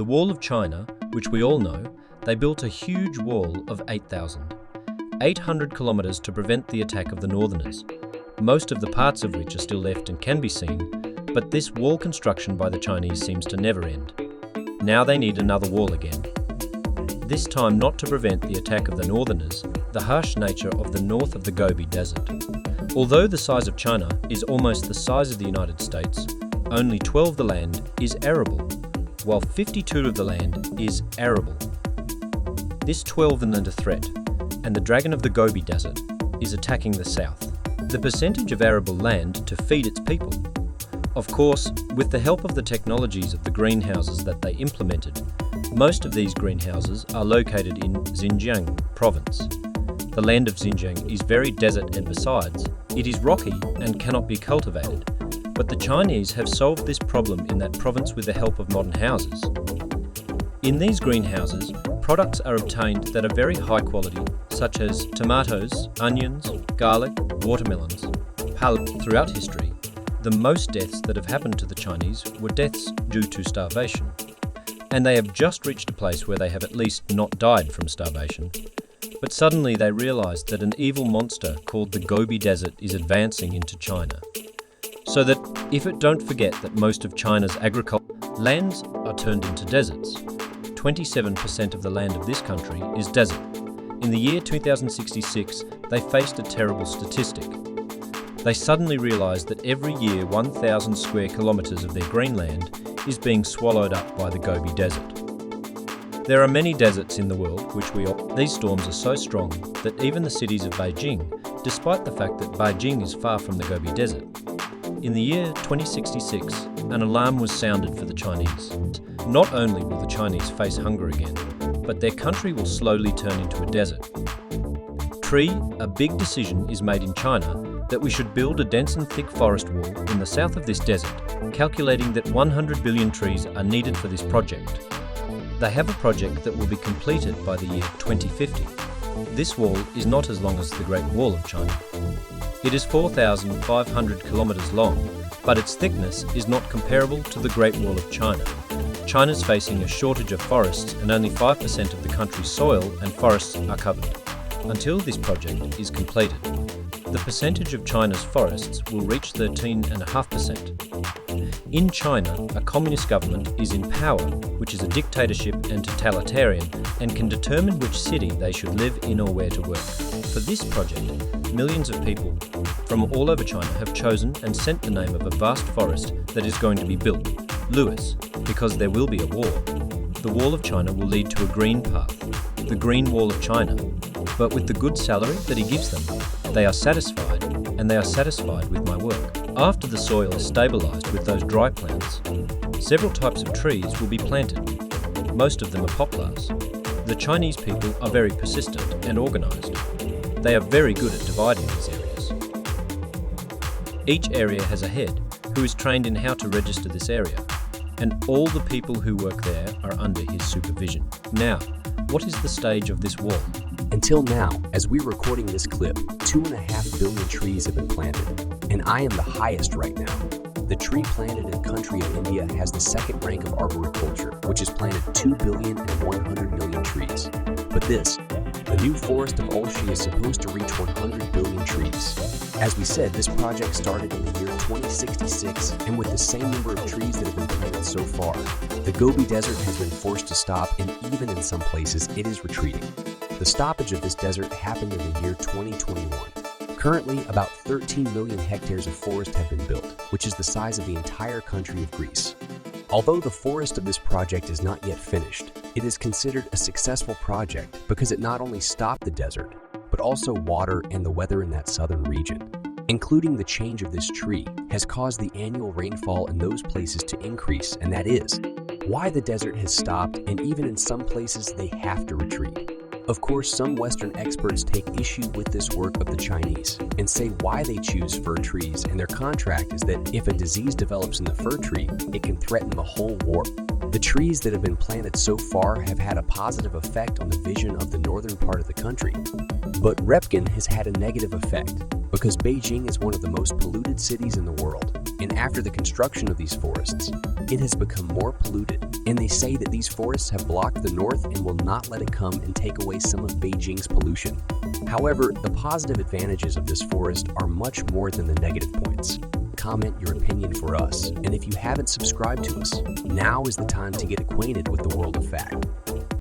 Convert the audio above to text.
The Wall of China, which we all know, they built a huge wall of 800 kilometers to prevent the attack of the Northerners, most of the parts of which are still left and can be seen, but this wall construction by the Chinese seems to never end. Now they need another wall again. This time not to prevent the attack of the Northerners, the harsh nature of the north of the Gobi Desert. Although the size of China is almost the size of the United States, only 12 of the land is arable, while 52 of the land is arable. This 12 is under threat, and the dragon of the Gobi Desert is attacking the south. The percentage of arable land to feed its people. Of course, with the help of the technologies of the greenhouses that they implemented, most of these greenhouses are located in Xinjiang province. The land of Xinjiang is very desert, and besides, it is rocky and cannot be cultivated. But the Chinese have solved this problem in that province with the help of modern houses. In these greenhouses, products are obtained that are very high quality, such as tomatoes, onions, garlic, watermelons. Throughout history, the most deaths that have happened to the Chinese were deaths due to starvation. And they have just reached a place where they have at least not died from starvation. But suddenly they realized that an evil monster called the Gobi Desert is advancing into China. So that if it don't forget that most of China's agricultural lands are turned into deserts. 27% of the land of this country is desert. In the year 2066, they faced a terrible statistic. They suddenly realized that every year 1,000 square kilometers of their green land is being swallowed up by the Gobi Desert. There are many deserts in the world these storms are so strong that even the cities of Beijing, despite the fact that Beijing is far from the Gobi Desert. In the year 2066, an alarm was sounded for the Chinese. Not only will the Chinese face hunger again, but their country will slowly turn into a desert. A big decision is made in China that we should build a dense and thick forest wall in the south of this desert, calculating that 100 billion trees are needed for this project. They have a project that will be completed by the year 2050. This wall is not as long as the Great Wall of China. It is 4,500 kilometers long, but its thickness is not comparable to the Great Wall of China. China's facing a shortage of forests, and only 5% of the country's soil and forests are covered. Until this project is completed, the percentage of China's forests will reach 13.5%. In China, a communist government is in power, which is a dictatorship and totalitarian, and can determine which city they should live in or where to work. For this project, millions of people from all over China have chosen and sent the name of a vast forest that is going to be built, Lewis, because there will be a war. The Wall of China will lead to a green path, the Green Wall of China. But with the good salary that he gives them, they are satisfied, and they are satisfied with my work. After the soil is stabilized with those dry plants, several types of trees will be planted. Most of them are poplars. The Chinese people are very persistent and organized. They are very good at dividing these areas. Each area has a head who is trained in how to register this area, and all the people who work there are under his supervision. Now, what is the stage of this wall? Until now, as we're recording this clip, 2.5 billion trees have been planted, and I am the highest right now. The tree planted in the country of India has the second rank of arboriculture, which has planted 2,100,000,000 trees. But this, the new forest of 𝓚 is supposed to reach 100 billion trees. As we said, this project started in the year 2066, and with the same number of trees that have been planted so far, the Gobi Desert has been forced to stop, and even in some places, it is retreating. The stoppage of this desert happened in the year 2021. Currently, about 13 million hectares of forest have been built, which is the size of the entire country of Greece. Although the forest of this project is not yet finished, it is considered a successful project because it not only stopped the desert, but also water and the weather in that southern region. Including the change of this tree has caused the annual rainfall in those places to increase, and that is why the desert has stopped, and even in some places they have to retreat. Of course, some Western experts take issue with this work of the Chinese and say why they choose fir trees, and their contract is that if a disease develops in the fir tree, it can threaten the whole The trees that have been planted so far have had a positive effect on the vision of the northern part of the country. But 𝓬𝓮𝓪𝓵 has had a negative effect because Beijing is one of the most polluted cities in the world. And after the construction of these forests, it has become more polluted. And they say that these forests have blocked the north and will not let it come and take away some of Beijing's pollution. However, the positive advantages of this forest are much more than the negative points. Comment your opinion for us, and if you haven't subscribed to us, now is the time to get acquainted with the world of fact.